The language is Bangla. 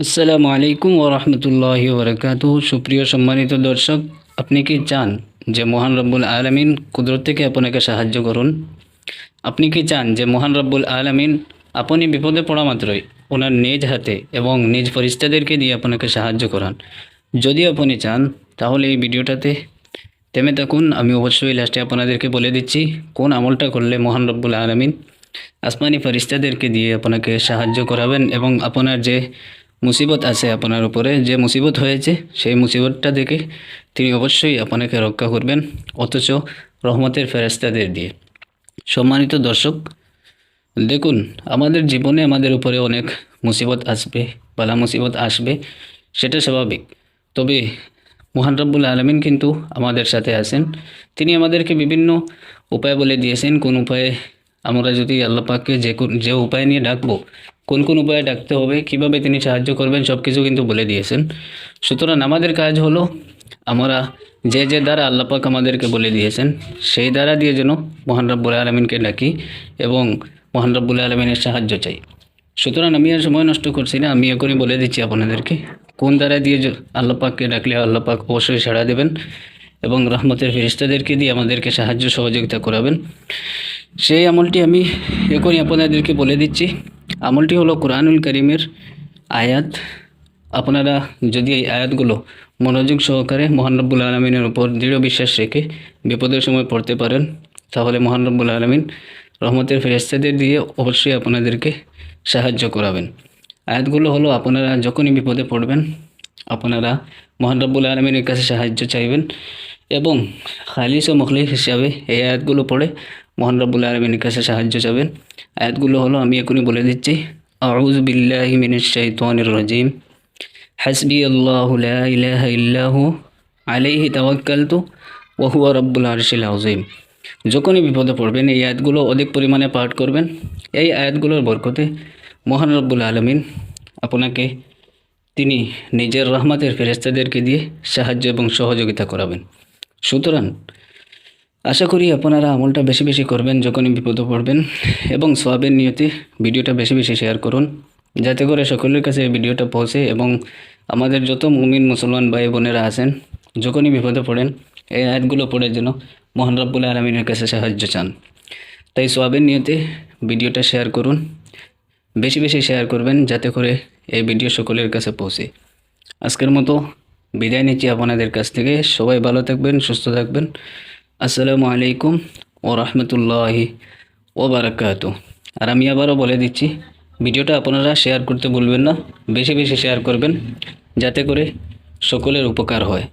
আসসালামু আলাইকুম ওয়া রাহমাতুল্লাহি ওয়া বারাকাতুহু। সুপ্রিয় সম্মানিত দর্শক, আপনি কি চান যে মহান রব্বুল আলামিন কুদরত থেকে আপনাকে সাহায্য করুন? আপনি কি চান যে মহান রব্বুল আলামিন আপনি বিপদে পড়া মাত্রই ওনার নিজ হাতে এবং নিজ ফেরেশতাদেরকে দিয়ে আপনাকে সাহায্য করান? যদি আপনি চান তাহলে এই ভিডিওটাতে থেমে থাকুন। আমি অবশ্যই লাস্টে আপনাদেরকে বলে দিচ্ছি কোন আমলটা করলে মহান রব্বুল আলামিন আসমানি ফেরেশতাদেরকে দিয়ে আপনাকে সাহায্য করাবেন এবং আপনার যে মুসিবত আছে, আপনার উপরে যে মুসিবত হয়েছে সেই মুসিবতটা থেকে তিনি অবশ্যই আপনাকে রক্ষা করবেন, অথচ রহমতের ফেরেশতাদের দিয়ে। সম্মানিত দর্শক, দেখুন, আমাদের জীবনে আমাদের উপরে অনেক মুসিবত আসবে, বালা মুসিবত আসবে, সেটা স্বাভাবিক। তবে মহান রব্বুল আলামিন কিন্তু আমাদের সাথে আছেন। তিনি আমাদেরকে বিভিন্ন উপায় বলে দিয়েছেন, কোন উপায়ে আমরা যদি আল্লাহ পাককে যে উপায় নিয়ে ডাকবো, কোন কোন উপায়ে ডাকতে হবে, কিভাবে তিনি সাহায্য করবেন, সব কিছু কিন্তু বলে দিয়েছেন। সুতরাং আমাদের কাজ হলো আমরা যে দ্বারা আল্লাহ পাক আমাদেরকে বলে দিয়েছেন সেই দ্বারা দিয়ে যেন মহান রব্বুল আলামিনকে ডাকি এবং মহান রব্বুল আলামিনের সাহায্য চাই। সুতরাং আমি আর সময় নষ্ট করছি না, আমি এখনই বলে দিচ্ছি আপনাদেরকে কোন দ্বারা দিয়ে আল্লাহ পাককে ডাকলে আল্লাহ পাক অবশ্যই সাড়া দেবেন এবং রহমতের ফেরেশতাদেরকে দিয়ে আমাদেরকে সাহায্য সহযোগিতা করাবেন। সেই আমলটি আমি এখনই আপনাদেরকে বলে দিচ্ছি। আমলটি হলো কোরআনুল কারীমের আয়াত। আপনারা যদি এই আয়াতগুলো মনোযোগ সহকারে মহান রব্বুল আলামিনের উপর দৃঢ় বিশ্বাস রেখে বিপদের সময় পড়তে পারেন, তাহলে মহান রব্বুল আলামিন রহমতের ফেরেশতাদের দিয়ে অবশ্যই আপনাদেরকে সাহায্য করাবেন। আয়াতগুলো হলো, আপনারা যখনই বিপদে পড়বেন আপনারা মহান রব্বুল আলামিনের কাছে সাহায্য চাইবেন এবং খালিস ও মুখলিস হিসাবে এই আয়াতগুলো পড়ে মহান রব্বুল আলামিনের কাছে সাহায্য চাবেন। আয়াতগুলো হলো, আমি এখনই বলে দিচ্ছি। আউযু বিল্লাহি মিনাশ শাইতানির রাজিম। হাসবি আল্লাহু লা ইলাহা ইল্লাহু আলাইহি তাওয়াক্কালতু ওয়া হুয়া রাব্বুল আরশিল আযীম। যখনই বিপদে পড়বেন এই আয়াতগুলো অধিক পরিমাণে পাঠ করবেন। এই আয়াতগুলোর বরকতে মহান রব্বুল আলামিন আপনাকে তিনি নিজের রহমতের ফেরেশতাদেরকে দিয়ে সাহায্য এবং সহযোগিতা করাবেন। সুতরাং আশা করি আপনারা আমলটা বেশি বেশি করবেন যখনই বিপদে পড়বেন এবং সওয়াবের নিয়তে ভিডিওটা বেশি বেশি শেয়ার করুন, যাতে করে সকলের কাছে এই ভিডিওটা পৌঁছে এবং আমাদের যত মুমিন মুসলমান ভাই বোনেরা আছেন যখনই বিপদে পড়েন এই আয়াতগুলো পড়ে যেন মহান রব্বুল আলামিনের কাছে সাহায্য চান। তাই সওয়াবের নিয়তে ভিডিওটা শেয়ার করুন, বেশি বেশি শেয়ার করবেন, যাতে করে এই ভিডিও সকলের কাছে পৌঁছে। আজকের মতো বিদায় নিচ্ছি আপনাদের কাছ থেকে। সবাই ভালো থাকবেন, সুস্থ থাকবেন। আসসালামু আলাইকুম ওয়া রাহমাতুল্লাহি ওয়া বারাকাতুহু। আর আমি আবারও বলে দিচ্ছি, ভিডিওটা আপনারা শেয়ার করতে ভুলবেন না, বেশি বেশি শেয়ার করবেন, যাতে করে সকলের উপকার হয়।